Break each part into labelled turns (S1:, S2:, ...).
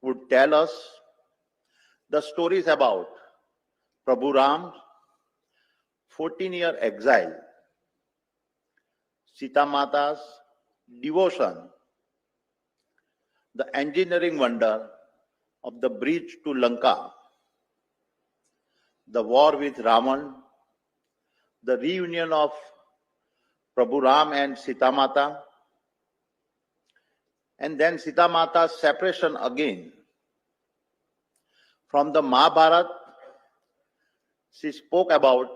S1: would tell us the stories about Prabhu Ram's 14-year exile, Sita Mata's devotion, the engineering wonder of the bridge to Lanka, the war with Ravan, the reunion of Prabhu Ram and Sita Mata, and then Sita Mata's separation again. From the Mahabharata, she spoke about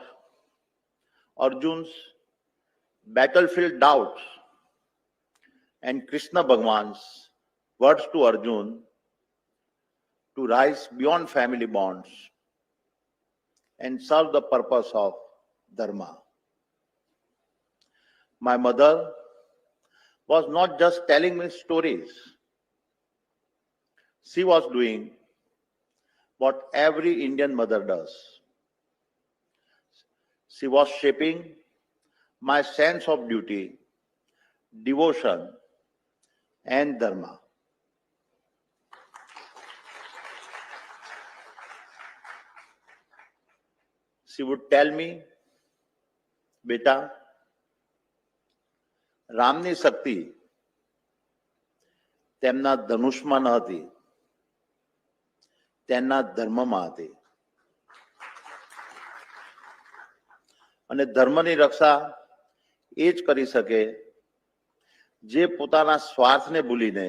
S1: Arjun's battlefield doubts and Krishna Bhagwan's words to Arjun to rise beyond family bonds and serve the purpose of Dharma. My mother was not just telling me stories. She was doing what every Indian mother does. She was shaping my sense of duty, devotion, and Dharma. She would tell me, "Beta, રામની શક્તિ તેમના ધનુષમાં ન હતી, તેમના ધર્મમાં હતી. અને ધર્મની રક્ષા એ જ કરી શકે જે પોતાના સ્વાર્થને ભૂલીને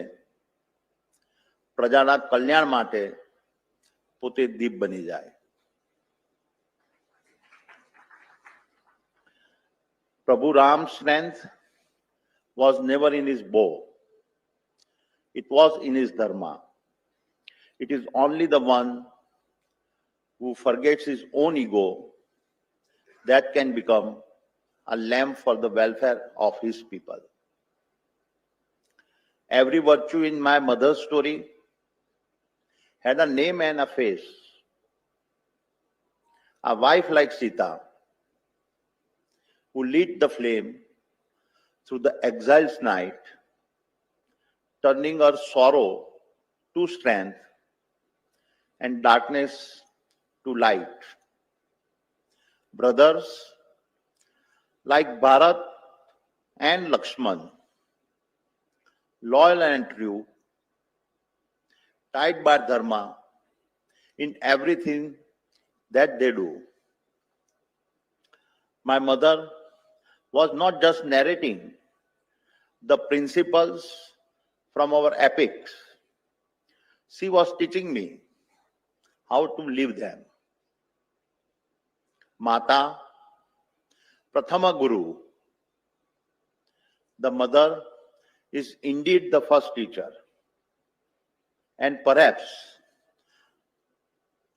S1: પ્રજાના કલ્યાણ માટે પોતે દીપ બની જાય." Prabhu Ram's strength was never in his bow. It was in his dharma. It is only the one who forgets his own ego that can become a lamp for the welfare of his people. Every virtue in my mother's story had a name and a face. A wife like Sita, who lit the flame through the exile's night, turning her sorrow to strength and darkness to light. Brothers like Bharat and Lakshman, loyal and true, tied by Dharma in everything that they do. My mother was not just narrating the principles from our epics. She was teaching me how to live them. Mata, Prathama Guru. The mother is indeed the first teacher. And perhaps,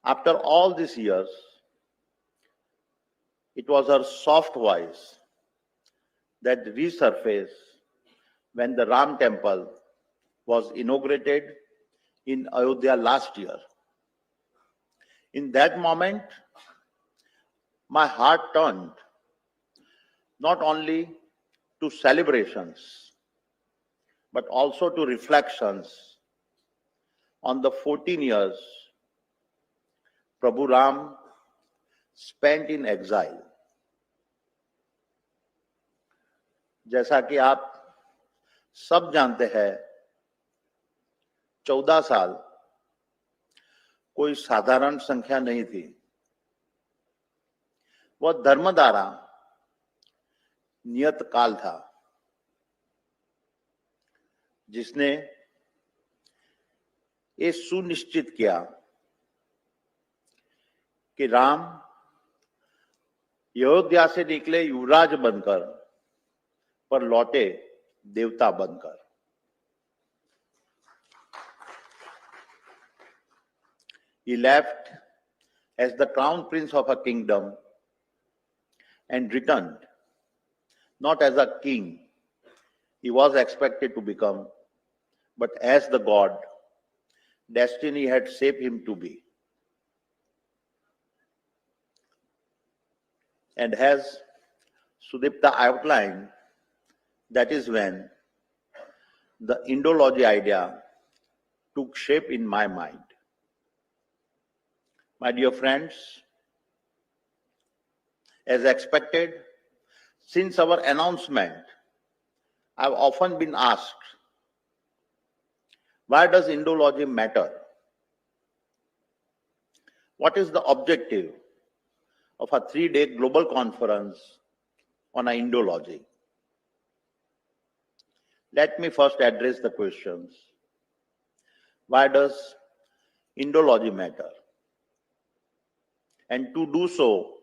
S1: after all these years, it was her soft voice that resurfaced when the Ram temple was inaugurated in Ayodhya last year. In that moment, my heart turned not only to celebrations, but also to reflections on the 14 years Prabhu Ram spent in exile. जैसा कि आप सब जानते हैं, 14 साल कोई साधारण संख्या नहीं थी. वह धर्मधारा नियत काल था, जिसने ये सुनिश्चित किया कि राम अयोध्या से निकले युवराज बनकर पर लौटे देवता बनकर. He left as the crown prince of a kingdom and returned not as a king he was expected to become, but as the god destiny had shaped him to be. And as Sudipta outlined, that is when the Indology idea took shape in my mind. My dear friends, as expected, since our announcement, I've often been asked, why does Indology matter? What is the objective of a 3-day global conference on Indology? Let me first address the questions. Why does Indology matter? And to do so,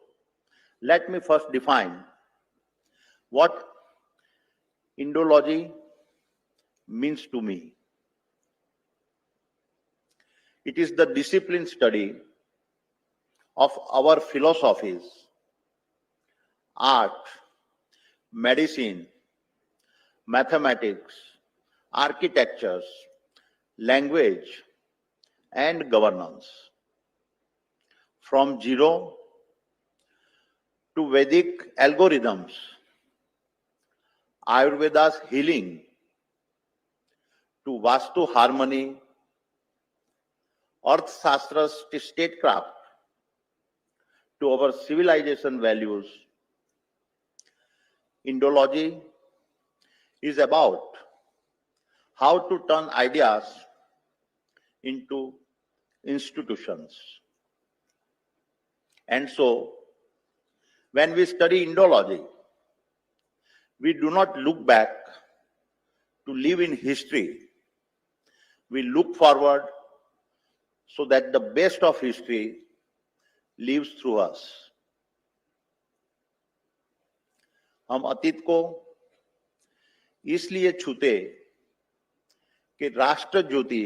S1: let me first define what Indology means to me. It is the disciplined study of our philosophies, art, medicine, mathematics, architectures, language, and governance. From zero to Vedic algorithms, Ayurveda's healing, to Vastu harmony, Arthashastra's statecraft, to our civilization values, Indology is about how to turn ideas into institutions. And so, when we study Indology, we do not look back to live in history. We look forward so that the best of history lives through us. हम अतीत को इसलिए छूते कि राष्ट्र ज्योति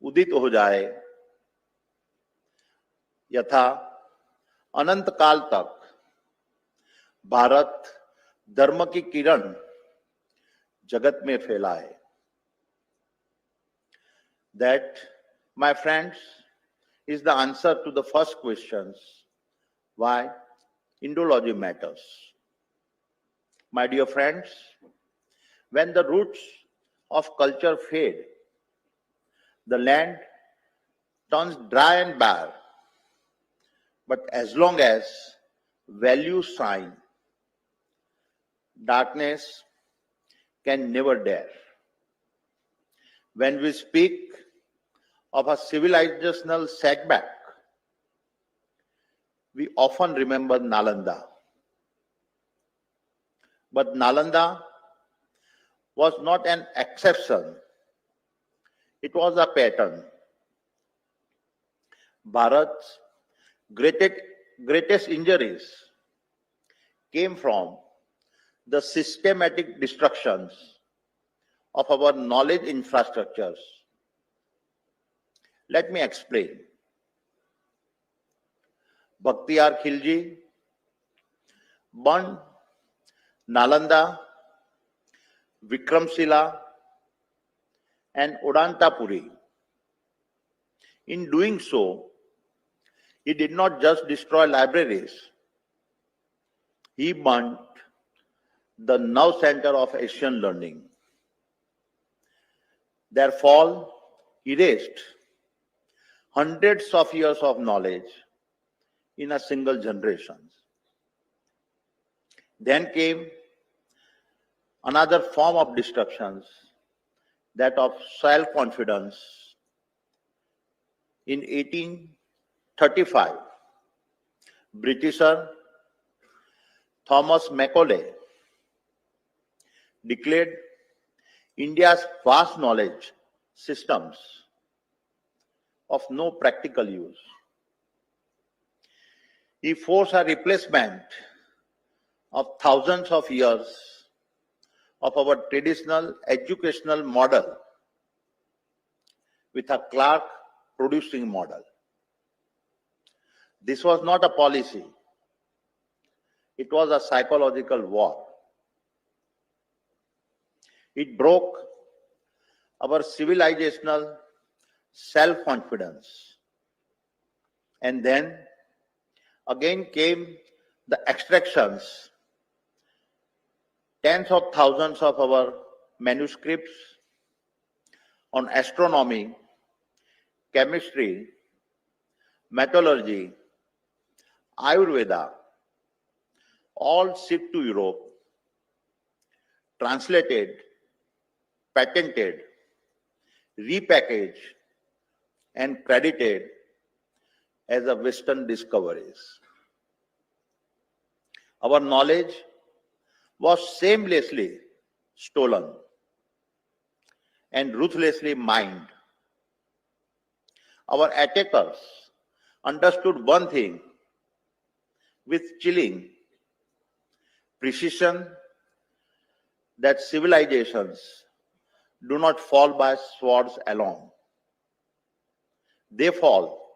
S1: उदित हो जाए, यथा अनंत काल तक भारत धर्म की किरण जगत में फैलाए. That, my friends, is the answer to the first questions, why Indology matters. My dear friends, when the roots of culture fade, the land turns dry and bare. But as long as values shine, darkness can never dare. When we speak of a civilizational setback, we often remember Nalanda. But Nalanda was not an exception. It was a pattern. Bharat's greatest injuries came from the systematic destructions of our knowledge infrastructures. Let me explain. Bhaktiar Khilji burned Nalanda, Vikramshila, and Odantapuri. In doing so, he did not just destroy libraries, he burnt the nerve center of Asian learning. Their fall erased hundreds of years of knowledge in a single generation. Then came another form of destructions, that of self-confidence. In 1835, Britisher Thomas Macaulay declared India's vast knowledge systems of no practical use. He forced a replacement of thousands of years of our traditional educational model with a clerk producing model. This was not a policy. It was a psychological war. It broke our civilizational self-confidence. And then again came the extractions. Tens of thousands of our manuscripts, on astronomy, chemistry, metallurgy, Ayurveda, all shipped to Europe, translated, patented, repackaged, and credited as a Western discoveries. Our knowledge was shamelessly stolen and ruthlessly mined. Our attackers understood one thing with chilling precision, that civilizations do not fall by swords alone. They fall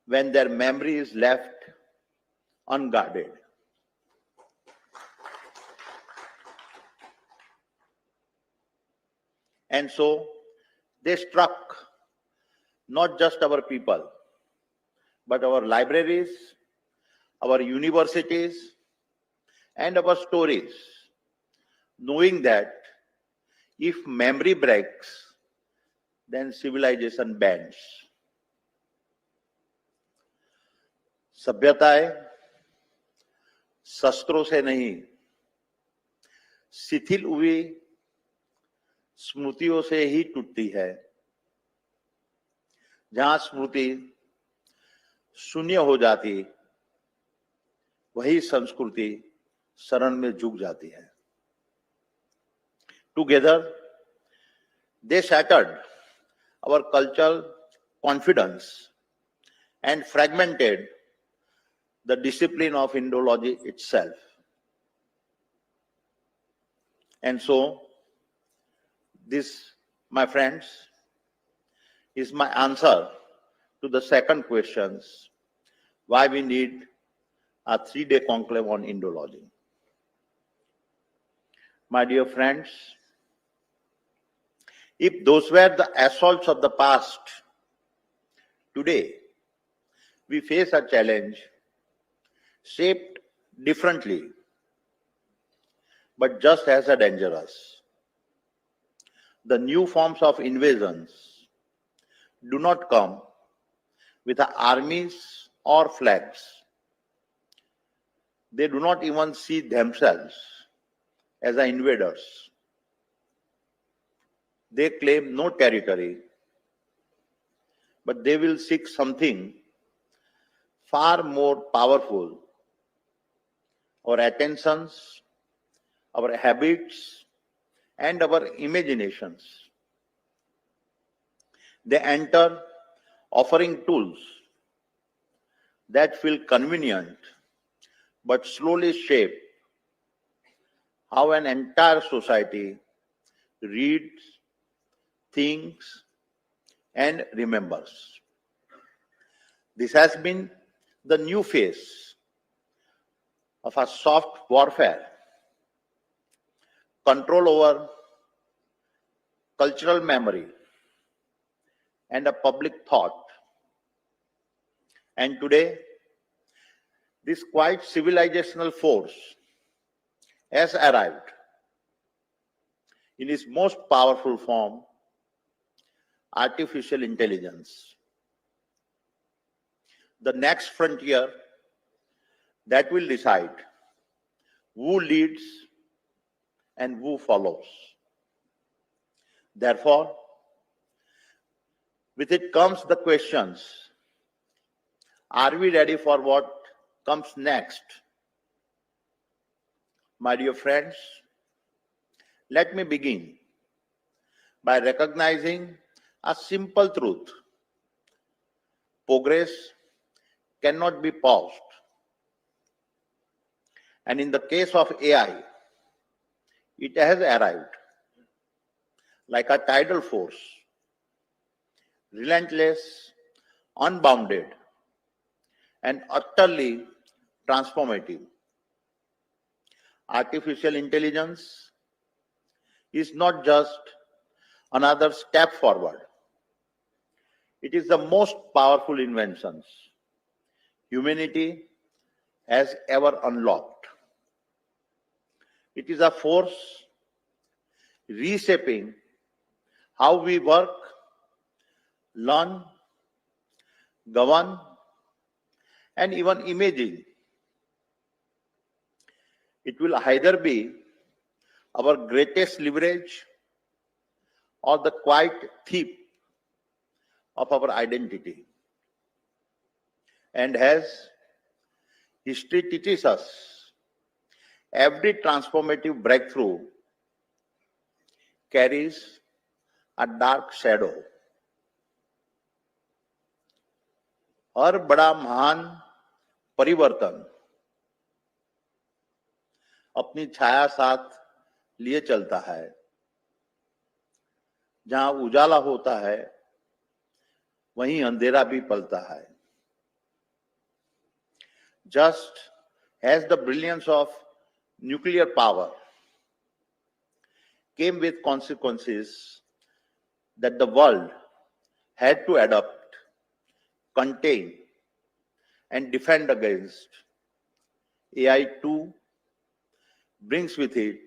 S1: when their memory is left unguarded. And so they struck not just our people, but our libraries, our universities, and our stories, knowing that if memory breaks, then civilization bends. सभ्यताएं शस्त्रों से नहीं, शिथिल हुई स्मृतियों से ही टूटती है। जहां स्मृति शून्य हो जाती, वही संस्कृति शरण में झुक जाती है। Together, they shattered our cultural confidence and fragmented the discipline of Indology itself. And so, this, my friends, is my answer to the second question, why we need a 3-day conclave on Indology. My dear friends, if those were the assaults of the past, today we face a challenge shaped differently, but just as dangerous. The new forms of invasions do not come with armies or flags. They do not even see themselves as invaders. They claim no territory, but they will seek something far more powerful: our attentions, our habits, and our imaginations. They enter offering tools that feel convenient but slowly shape how an entire society reads, thinks, and remembers. This has been the new phase of a soft warfare, control over cultural memory, and a public thought. And today, this quite civilizational force has arrived in its most powerful form, artificial intelligence. The next frontier that will decide who leads and who follows. Therefore, with it comes the questions: are we ready for what comes next? My dear friends, let me begin by recognizing a simple truth. Progress cannot be paused. And in the case of AI, it has arrived like a tidal force, relentless, unbounded, and utterly transformative. Artificial intelligence is not just another step forward. It is the most powerful inventions humanity has ever unlocked. It is a force reshaping how we work, learn, govern, and even imagine. It will either be our greatest leverage or the quiet thief of our identity. And as history teaches us, every transformative breakthrough carries a dark shadow. हर बड़ा महान परिवर्तन अपनी छाया साथ लिए चलता है. जहां उजाला होता है वहीं अंधेरा भी पलता है. Just as the brilliance of nuclear power came with consequences that the world had to adapt, contain, and defend against, AI too brings with it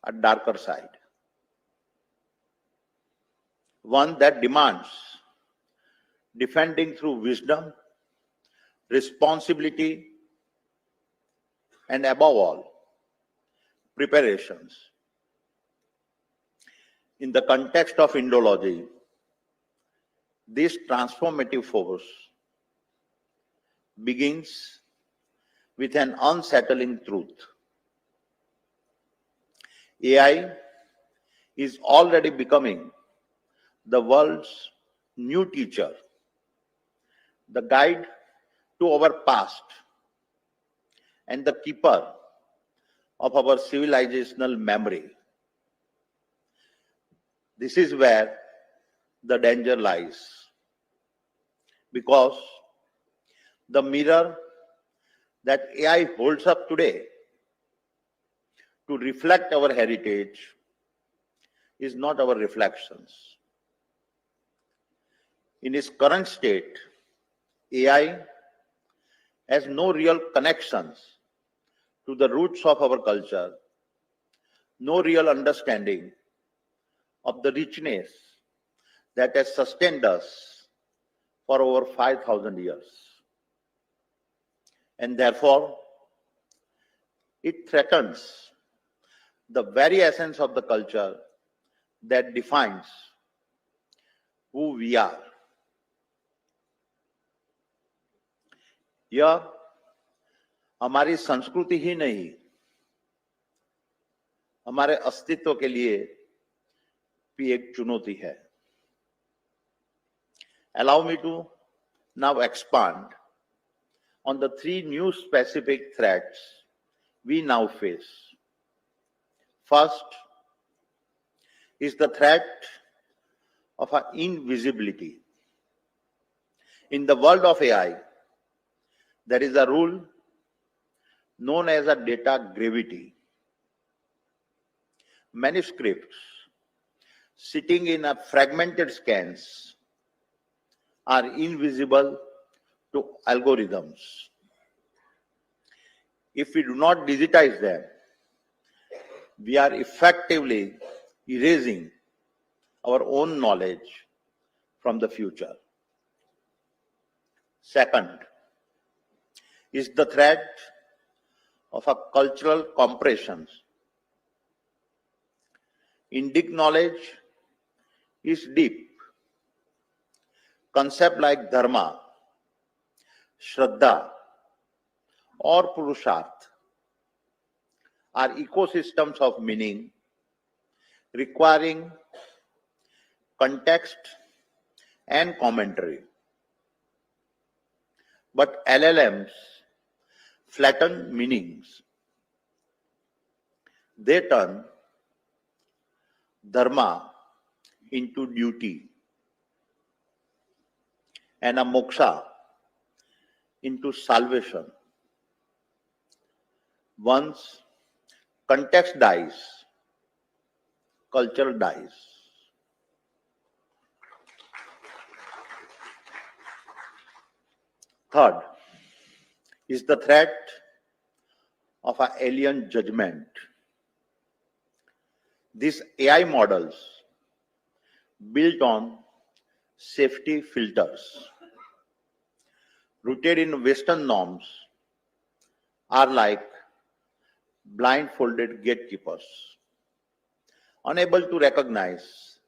S1: a darker side. One that demands defending through wisdom, responsibility, and above all, preparations. In the context of Indology, this transformative force begins with an unsettling truth. AI is already becoming the world's new teacher, the guide to our past, and the keeper of our civilizational memory. This is where the danger lies, because the mirror that AI holds up today to reflect our heritage is not our reflections. In its current state, AI has no real connections to the roots of our culture, no real understanding of the richness that has sustained us for over 5,000 years. And therefore, it threatens the very essence of the culture that defines who we are. यह हमारी संस्कृति ही नहीं, हमारे अस्तित्व के लिए भी एक चुनौती है. Allow me to now expand on the three new specific threats we now face. First is the threat of our invisibility. In the world of AI, there is a rule known as a data gravity. Manuscripts sitting in a fragmented scans are invisible to algorithms. If we do not digitize them, we are effectively erasing our own knowledge from the future. Second is the threat of a cultural compressions. Indic knowledge is deep. Concepts like dharma, shraddha, or purusharth are ecosystems of meaning requiring context and commentary. But LLMs flatten meanings. They turn dharma into duty and a moksha into salvation. Once context dies, culture dies. Third is the threat of an alien judgment. These AI models built on safety filters, rooted in Western norms, are like blindfolded gatekeepers, unable to recognize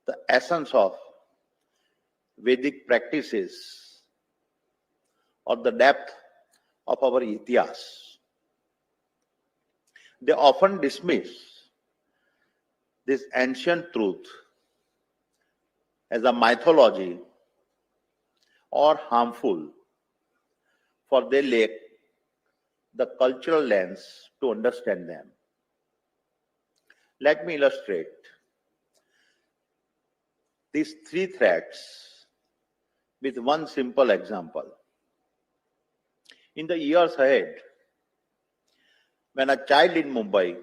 S1: the essence of Vedic practices or the depth of our Itihas. They often dismiss this ancient truth as a mythology or harmful, for they lack the cultural lens to understand them. Let me illustrate these three threats with one simple example. In the years ahead, when a child in Mumbai,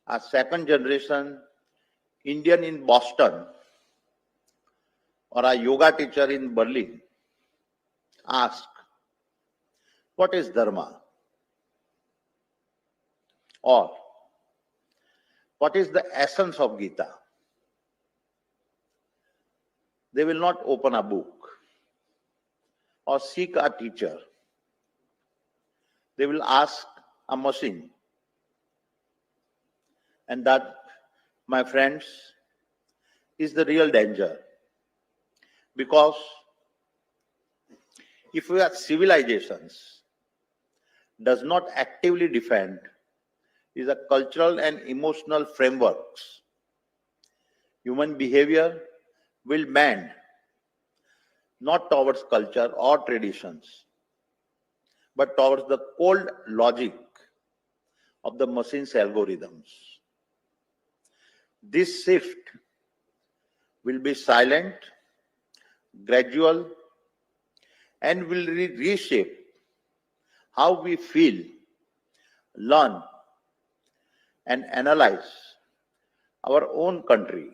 S1: a second generation Indian in Boston, or a yoga teacher in Berlin asks, "What is Dharma?" or "What is the essence of Gita?" They will not open a book or seek a teacher. They will ask a machine. And that, my friends, is the real danger. Because if we are civilizations does not actively defend is a cultural and emotional frameworks, human behavior will bend not towards culture or traditions, but towards the cold logic of the machine's algorithms. This shift will be silent, gradual, and will reshape how we feel, learn, and analyze our own country.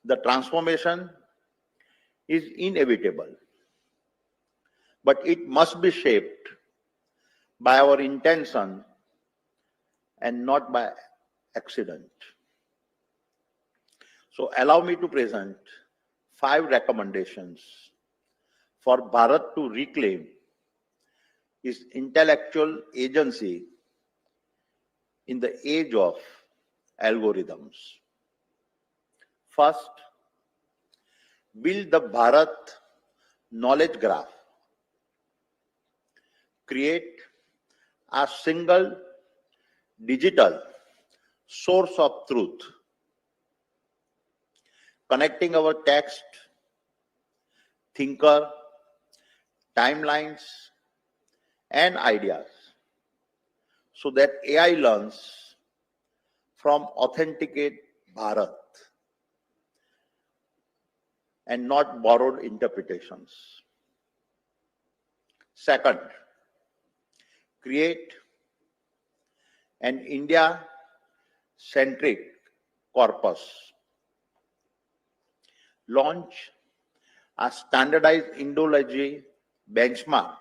S1: The transformation is inevitable, but it must be shaped by our intention and not by accident. So allow me to present 5 recommendations for Bharat to reclaim its intellectual agency in the age of algorithms. First, build the Bharat knowledge graph. Create a single digital source of truth, connecting our text, thinker, timelines, and ideas, so that AI learns from authenticate Bharat and not borrowed interpretations. Second, create an India-centric corpus. Launch a standardized Indology benchmark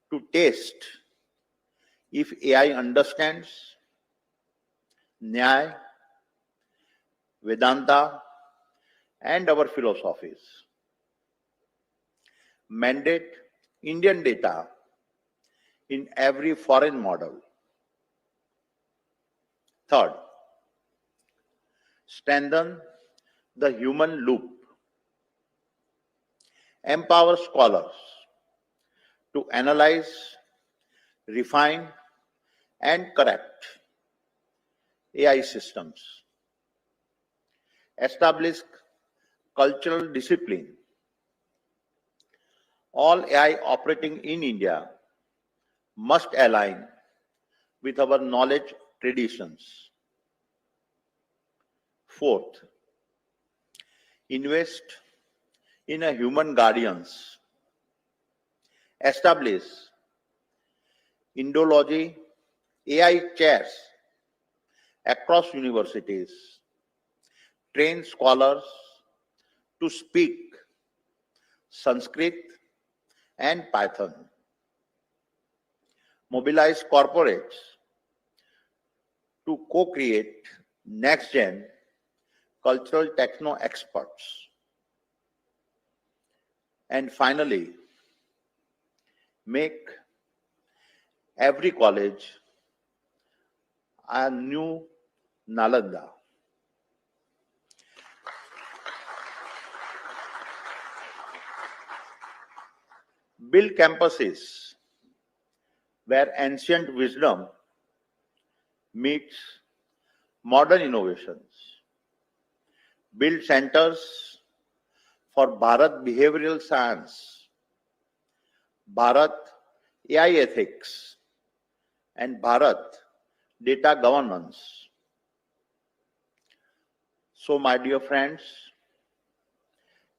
S1: to test if AI understands Nyaya, Vedanta, and our philosophies. Mandate Indian data in every foreign model. Third, strengthen the human loop. Empower scholars to analyze, refine, and correct AI systems. Establish cultural discipline. All AI operating in India must align with our knowledge traditions. Fourth, invest in a human guardians. Establish Indology AI chairs across universities. Train scholars to speak Sanskrit and Python. Mobilize corporates to co-create next-gen cultural techno experts, and finally, make every college a new Nalanda. Build campuses where ancient wisdom meets modern innovations. Build centers for Bharat Behavioral Science, Bharat AI Ethics, and Bharat Data Governance. So, my dear friends,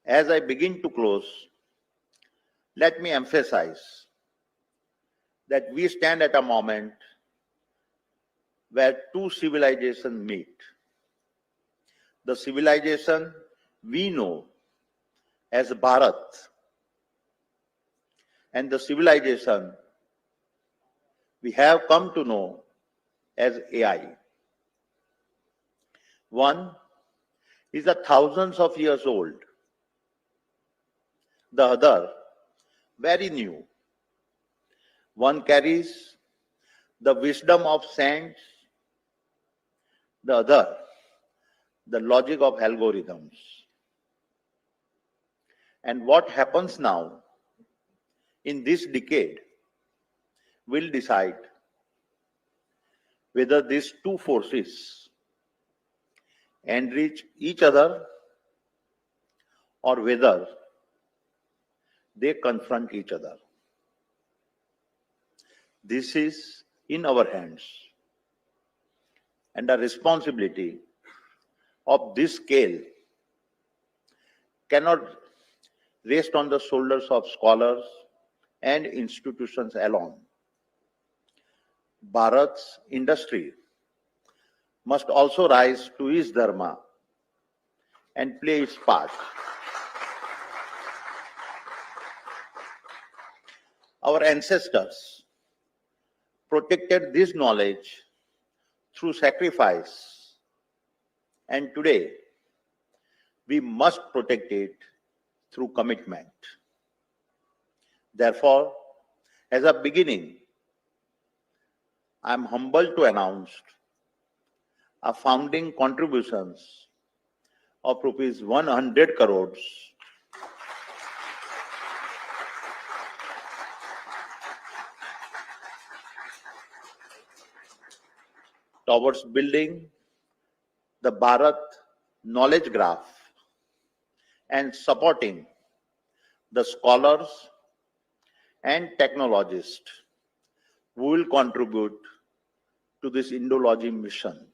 S1: as I begin to close, let me emphasize that we stand at a moment where two civilizations meet. The civilization we know as Bharat and the civilization we have come to know as AI. One is thousands of years old, the other very new. One carries the wisdom of saints, the other the logic of algorithms. And what happens now in this decade will decide whether these two forces enrich each other or whether they confront each other. This is in our hands, and the responsibility of this scale cannot rest on the shoulders of scholars and institutions alone. Bharat's industry must also rise to its dharma and play its part. Our ancestors protected this knowledge through sacrifice, and today we must protect it through commitment. Therefore, as a beginning, I am humbled to announce a founding contributions of rupees 100 crores towards building the Bharat knowledge graph and supporting the scholars and technologists who will contribute to this Indology mission.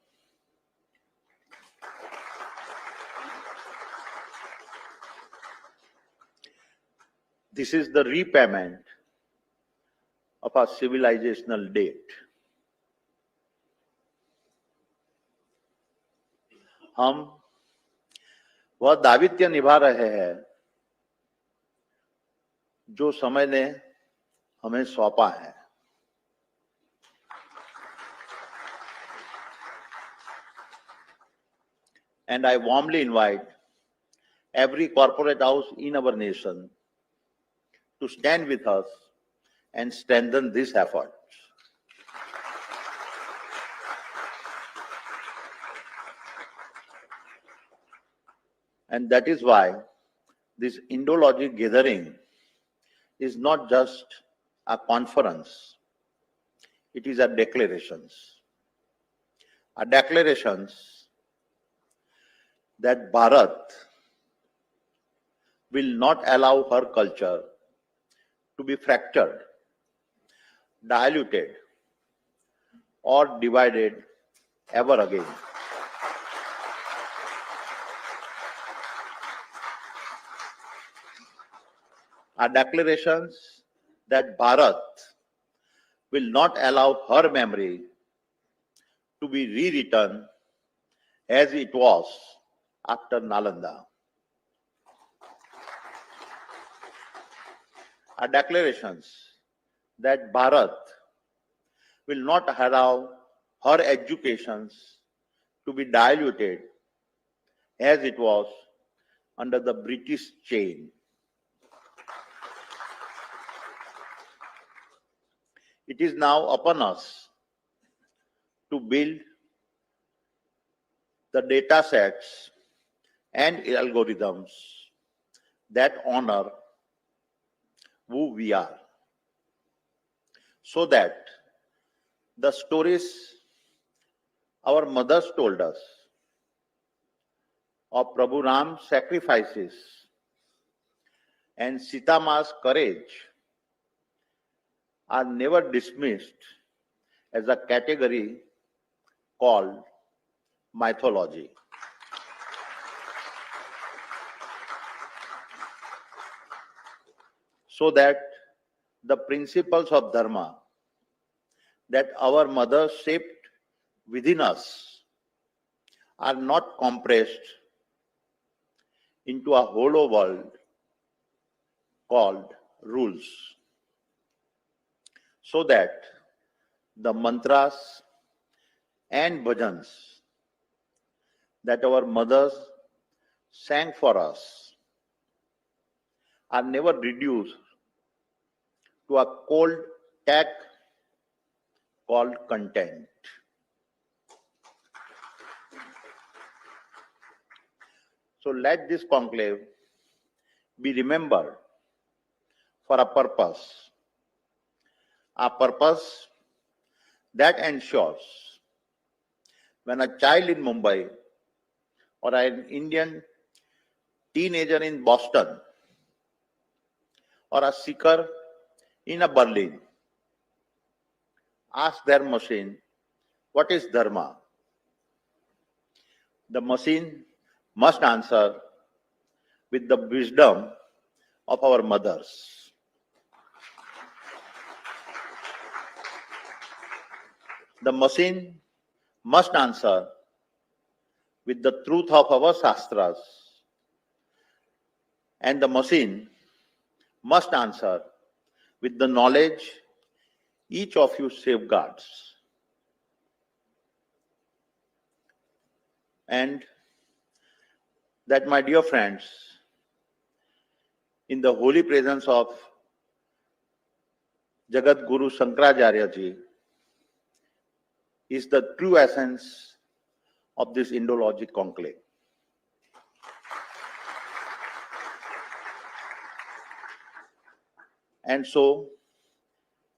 S1: This is the repayment of our civilizational debt. हम वह दायित्व निभा रहे हैं जो समय ने हमें सौंपा है. And I warmly invite every corporate house in our nation to stand with us and strengthen this effort. And that is why this Indology gathering is not just a conference, it is a declarations. A declarations that Bharat will not allow her culture to be fractured, diluted, or divided ever again. Our declarations that Bharat will not allow her memory to be rewritten as it was after Nalanda. Our declarations that Bharat will not allow her educations to be diluted as it was under the British chain. It is now upon us to build the data sets and algorithms that honor who we are, so that the stories our mothers told us of Prabhu Ram's sacrifices and Sita Ma's courage are never dismissed as a category called mythology. So that the principles of Dharma that our mothers shaped within us are not compressed into a hollow world called rules. So that the mantras and bhajans that our mothers sang for us are never reduced to a cold tag called content. So let this conclave be remembered for a purpose that ensures when a child in Mumbai or an Indian teenager in Boston or a seeker in a Berlin asks their machine, what is Dharma? The machine must answer with the wisdom of our mothers. The machine must answer with the truth of our Shastras. And the machine must answer with the knowledge each of you safeguards. And that, my dear friends, in the holy presence of Jagat Guru Shankaracharya ji is the true essence of this Indologic conclave. And so,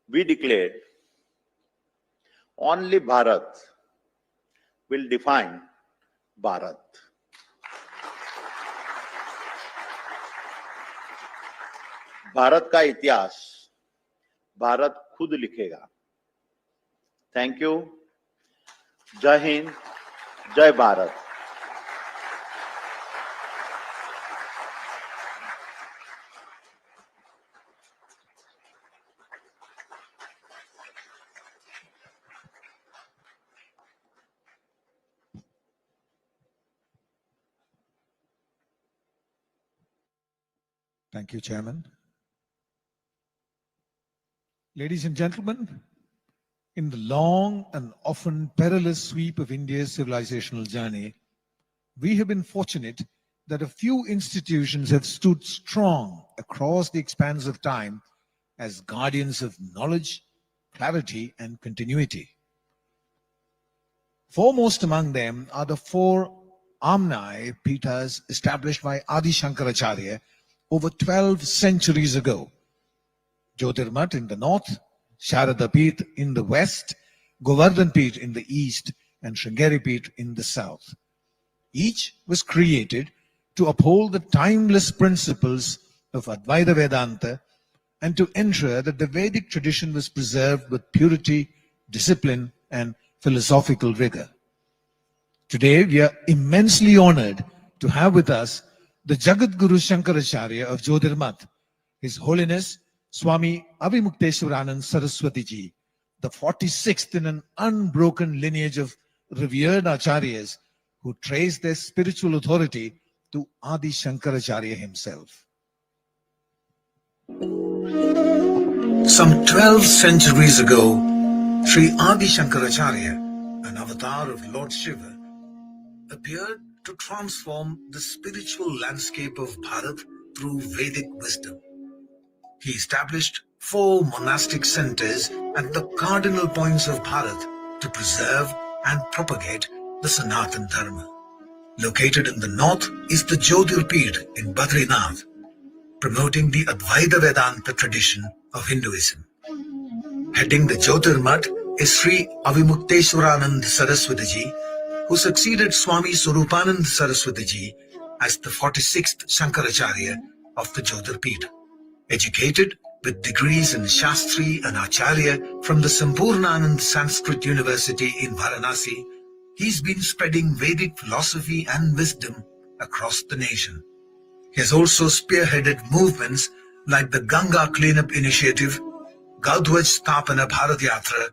S1: we declared only Bharat will define Bharat. Bharat का इतिहास भारत खुद लिखेगा. Thank you. जय हिंद, जय Bharat.
S2: Thank you, Chairman. Ladies and gentlemen, in the long and often perilous sweep of India's civilizational journey, we have been fortunate that a few institutions have stood strong across the expanse of time as guardians of knowledge, clarity, and continuity. Foremost among them are the four Amnai Pithas established by Adi Shankaracharya over 12 centuries ago. Jyotirmat in the north, Sharada Pith in the west, Govardhan Pith in the east, and Sringeri Pith in the south. Each was created to uphold the timeless principles of Advaita Vedanta and to ensure that the Vedic tradition was preserved with purity, discipline, and philosophical rigor. Today, we are immensely honored to have with us the Jagat Guru Shankaracharya of Jyotirmat, His Holiness Swami Avimukteswaranand Saraswati Ji, the 46th in an unbroken lineage of revered acharyas who trace their spiritual authority to Adi Shankaracharya himself. Some 12 centuries ago, Sri Adi Shankaracharya, an avatar of Lord Shiva, appeared to transform the spiritual landscape of Bharat through Vedic wisdom. He established 4 monastic centers at the cardinal points of Bharat to preserve and propagate the Sanatan Dharma. Located in the north is the Jyotirpith in Badrinath, promoting the Advaita Vedanta tradition of Hinduism. Heading the Jyotirmath is Sri Avimukteswaranand Saraswati Ji, who succeeded Swami Swarupanand Saraswati Ji as the 46th Shankaracharya of the Jyotirpith. Educated with degrees in Shastri and Acharya from the Sampurnanand Sanskrit University in Varanasi, he's been spreading Vedic philosophy and wisdom across the nation. He has also spearheaded movements like the Ganga Cleanup Initiative, Gaudhwaj Stapana Bharat Yatra,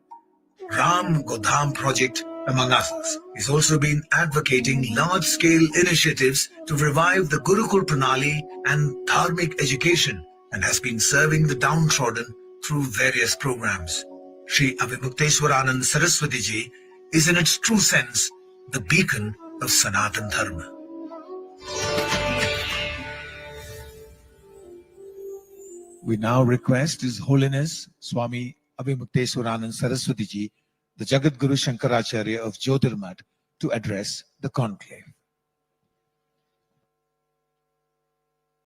S2: Ram Godham Project, among others. He's also been advocating large-scale initiatives to revive the Gurukul Pranali and Dharmic education and has been serving the downtrodden through various programs. Sri Avimukteswaranand Saraswati Ji is in its true sense the beacon of Sanatan Dharma. We now request His Holiness Swami Avimukteswaranand Saraswati Ji, the Jagat Guru Shankaracharya of Jyotirmath, to address the conclave.